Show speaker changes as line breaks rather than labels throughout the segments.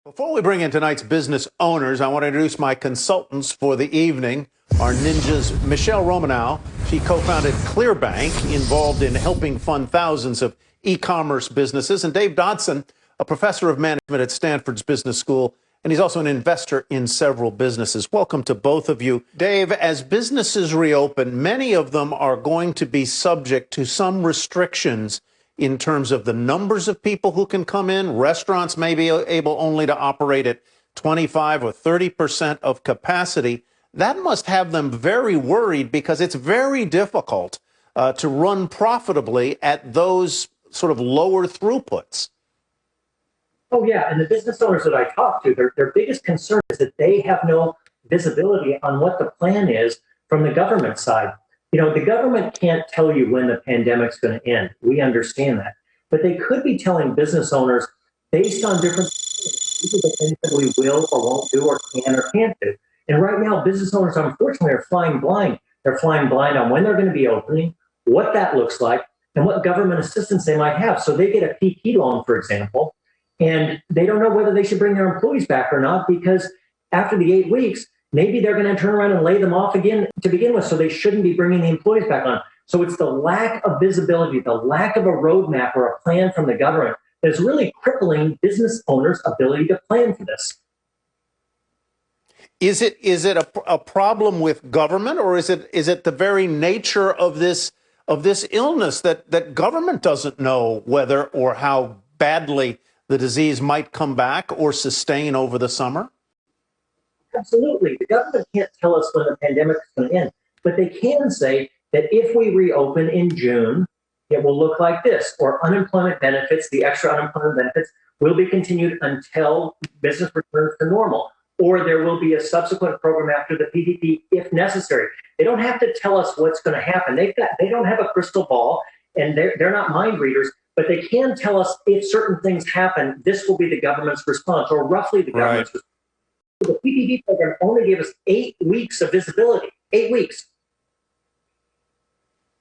Before we bring in tonight's business owners, I want to introduce my consultants for the evening. Our ninjas, Michelle Romanow. She co-founded Clearbank, involved in helping fund thousands of e-commerce businesses. And Dave Dodson, a professor of management at Stanford's Business School, and he's also an investor in several businesses. Welcome to both of you. Dave, as businesses reopen, many of them are going to be subject to some restrictions in terms of the numbers of people who can come in. Restaurants may be able only to operate at 25 or 30% of capacity. That must have them very worried because it's very difficult to run profitably at those sort of lower throughputs.
Oh, yeah. And the business owners that I talk to, their biggest concern is that they have no visibility on what the plan is from the government side. You know, the government can't tell you when the pandemic's going to end. We understand that. But they could be telling business owners, based on different things that we will or won't do or can or can't do. And right now, business owners, unfortunately, are flying blind. They're flying blind on when they're going to be opening, what that looks like, and what government assistance they might have. So they get a PPP loan, for example, and they don't know whether they should bring their employees back or not, because after the 8 weeks, maybe they're going to turn around and lay them off again to begin with, so they shouldn't be bringing the employees back on. So it's the lack of visibility, the lack of a roadmap or a plan from the government that's really crippling business owners' ability to plan for this.
Is it a problem with government, or is it the very nature of this illness that government doesn't know whether or how badly the disease might come back or sustain over the summer?
Absolutely. The government can't tell us when the pandemic is going to end, but they can say that if we reopen in June, it will look like this, or unemployment benefits, the extra unemployment benefits, will be continued until business returns to normal, or there will be a subsequent program after the PPP if necessary. They don't have to tell us what's going to happen. They don't have a crystal ball, and they're not mind readers, but they can tell us if certain things happen, this will be the government's response, or roughly the government's response. The PPP program only gave us 8 weeks of visibility. 8 weeks.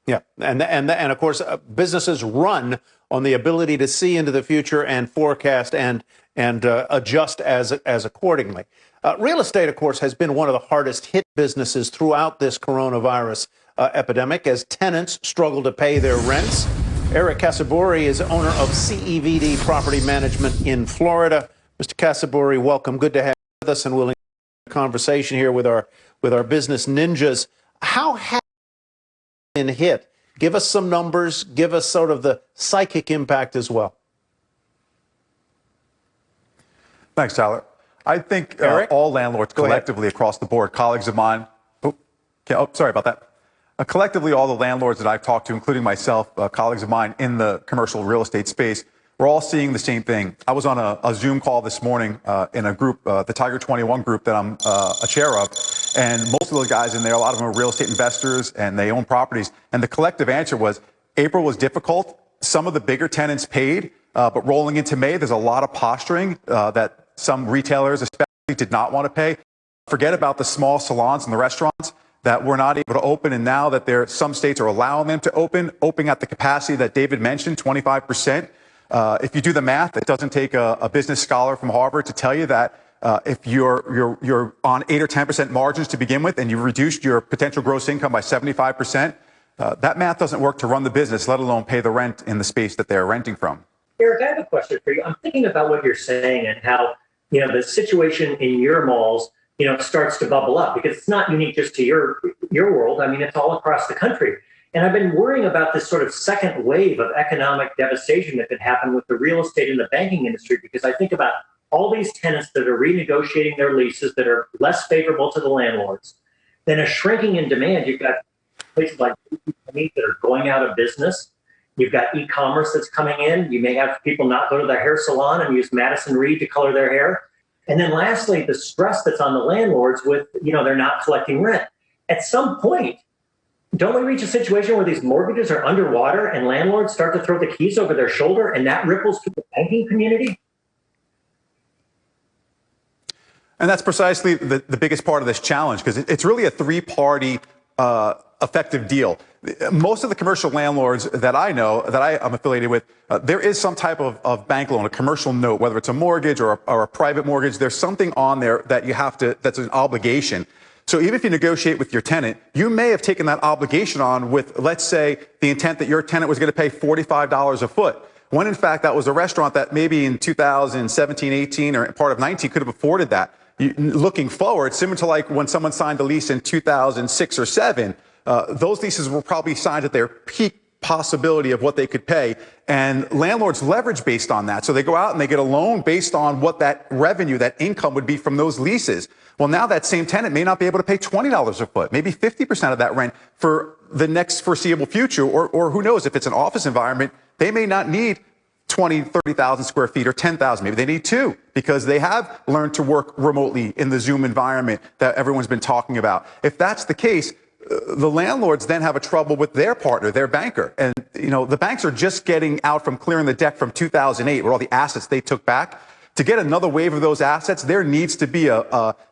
Yeah, and of course, businesses run on the ability to see into the future and forecast and adjust as accordingly. Real estate, of course, has been one of the hardest hit businesses throughout this coronavirus epidemic as tenants struggle to pay their rents. Eric Casaburi is owner of CEVD Property Management in Florida. Mr. Casaburi, welcome. Good to have you with us, and we'll engage in a conversation here with our business ninjas. How have you been hit? Give us some numbers. Give us sort of the psychic impact as well.
Thanks, Tyler. I think all landlords collectively across the board, colleagues of mine, sorry about that. Collectively, all the landlords that I've talked to, including myself, colleagues of mine in the commercial real estate space, we're all seeing the same thing. I was on a Zoom call this morning in a group, the Tiger 21 group that I'm a chair of, and most of the guys in there, a lot of them are real estate investors and they own properties. And the collective answer was April was difficult. Some of the bigger tenants paid, but rolling into May, there's a lot of posturing that some retailers especially did not want to pay. Forget about the small salons and the restaurants that were not able to open, and now that some states are allowing them to open at the capacity that David mentioned, 25%. If you do the math, it doesn't take a business scholar from Harvard to tell you that if you're on 8 or 10% margins to begin with, and you've reduced your potential gross income by 75%, that math doesn't work to run the business, let alone pay the rent in the space that they're renting from.
Eric, I have a question for you. I'm thinking about what you're saying and how, the situation in your malls, starts to bubble up, because it's not unique just to your world. I mean, it's all across the country. And I've been worrying about this sort of second wave of economic devastation that could happen with the real estate and the banking industry, because I think about all these tenants that are renegotiating their leases that are less favorable to the landlords. Then a shrinking in demand. You've got places like that are going out of business. You've got e-commerce that's coming in. You may have people not go to their hair salon and use Madison Reed to color their hair. And then lastly, the stress that's on the landlords with, they're not collecting rent. At some point, don't we reach a situation where these mortgages are underwater and landlords start to throw the keys over their shoulder, and that ripples through the banking community?
And that's precisely the biggest part of this challenge, because it's really a three-party effective deal. Most of the commercial landlords that I know, that I am affiliated with, there is some type of bank loan, a commercial note, whether it's a mortgage or a private mortgage. There's something on there that you have to, that's an obligation. So even if you negotiate with your tenant, you may have taken that obligation on with, let's say, the intent that your tenant was going to pay $45 a foot, when in fact that was a restaurant that maybe in 2017, 18, or part of 19 could have afforded that. Looking forward, similar to like when someone signed a lease in 2006 or 7, those leases were probably signed at their peak possibility of what they could pay, and landlords leverage based on that. So they go out and they get a loan based on what that revenue, that income would be from those leases. Well, now that same tenant may not be able to pay $20 a foot, maybe 50% of that rent for the next foreseeable future, or who knows, if it's an office environment, they may not need 20, 30,000 square feet or 10,000. Maybe they need 2 because they have learned to work remotely in the Zoom environment that everyone's been talking about. If that's the case, the landlords then have a trouble with their partner, their banker. And, you know, the banks are just getting out from clearing the deck from 2008 with all the assets they took back. To get another wave of those assets, there needs to be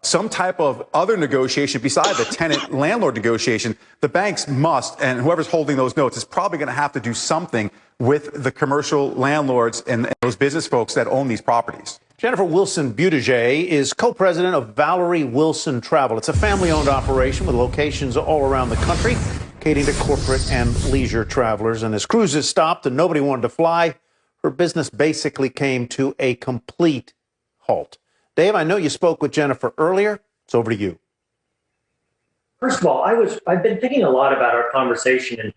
some type of other negotiation besides the tenant-landlord negotiation. The banks must, and whoever's holding those notes is probably going to have to do something with the commercial landlords and those business folks that own these properties.
Jennifer Wilson-Buttigieg is co-president of Valerie Wilson Travel. It's a family-owned operation with locations all around the country, catering to corporate and leisure travelers. And as cruises stopped and nobody wanted to fly, her business basically came to a complete halt. Dave, I know you spoke with Jennifer earlier. It's over to you.
First of all, I've been thinking a lot about our conversation and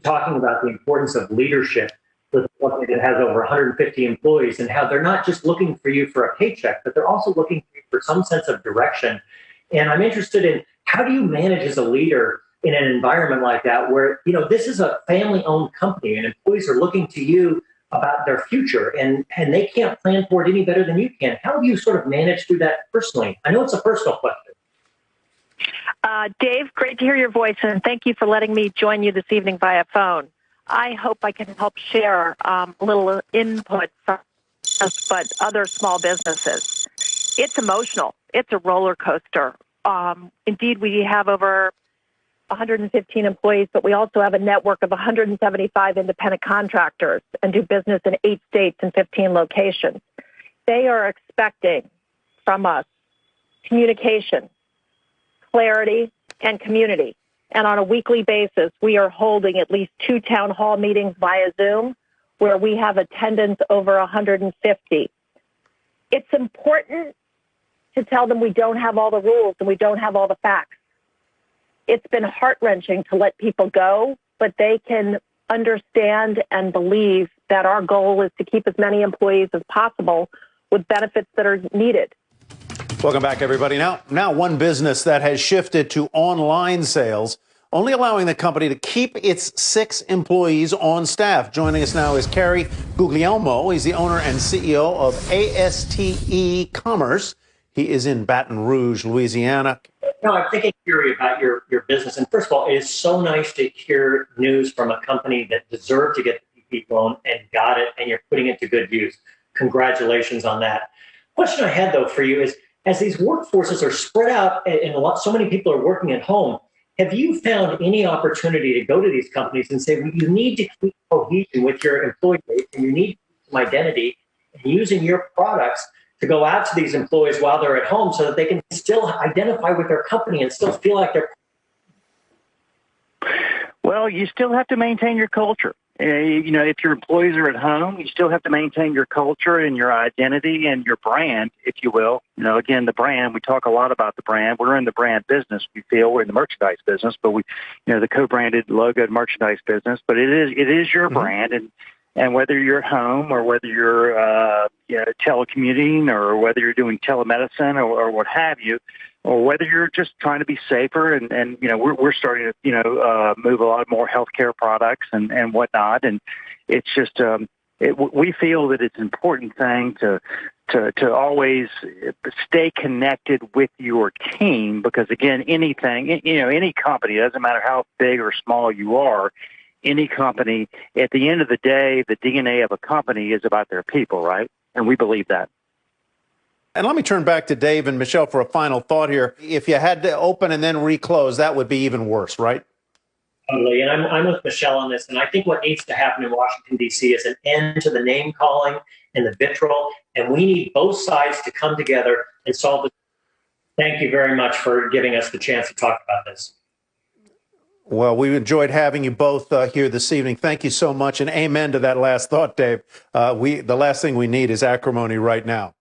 talking about the importance of leadership with a company that has over 150 employees and how they're not just looking for you for a paycheck, but they're also looking for you for some sense of direction. And I'm interested in how do you manage as a leader in an environment like that where, you know, this is a family-owned company and employees are looking to you about their future and they can't plan for it any better than you can. How do you sort of manage through that personally? I know it's a personal question.
Dave, great to hear your voice, and thank you for letting me join you this evening via phone. I hope I can help share a little input from us, but other small businesses. It's emotional. It's a roller coaster. Indeed, we have over 115 employees, but we also have a network of 175 independent contractors and do business in 8 states and 15 locations. They are expecting from us communication, clarity, and community. And on a weekly basis, we are holding at least 2 town hall meetings via Zoom where we have attendance over 150. It's important to tell them we don't have all the rules and we don't have all the facts. It's been heart-wrenching to let people go, but they can understand and believe that our goal is to keep as many employees as possible with benefits that are needed.
Welcome back, everybody. Now one business that has shifted to online sales, only allowing the company to keep its 6 employees on staff. Joining us now is Kerry Guglielmo. He's the owner and CEO of ASTE Commerce. He is in Baton Rouge, Louisiana.
No, I'm thinking, Kerry, about your business. And first of all, it is so nice to hear news from a company that deserved to get the PPP loan and got it, and you're putting it to good use. Congratulations on that. Question I had, though, for you is, as these workforces are spread out and so many people are working at home, have you found any opportunity to go to these companies and say, well, you need to keep cohesion with your employee base and you need some identity and using your products to go out to these employees while they're at home so that they can still identify with their company and still feel like they're...
Well, you still have to maintain your culture. You know, if your employees are at home, you still have to maintain your culture and your identity and your brand, if you will. You know, again, the brand, we talk a lot about the brand. We're in the brand business. We feel we're in the merchandise business, but we, you know, the co-branded logo merchandise business, but it is your brand. And whether you're at home or whether you're telecommuting or whether you're doing telemedicine or what have you, or whether you're just trying to be safer, and you know, we're starting to move a lot more healthcare products and whatnot, and it's just we feel that it's an important thing to always stay connected with your team, because again, anything, you know, any company, it doesn't matter how big or small you are, any company, at the end of the day, the DNA of a company is about their people, right? And we believe that.
And let me turn back to Dave and Michelle for a final thought here. If you had to open and then reclose, that would be even worse, right?
Totally. And I'm with Michelle on this. And I think what needs to happen in Washington, D.C. is an end to the name calling and the vitriol. And we need both sides to come together and solve this. Thank you very much for giving us the chance to talk about this.
Well, we enjoyed having you both here this evening. Thank you so much. And amen to that last thought, Dave. The last thing we need is acrimony right now.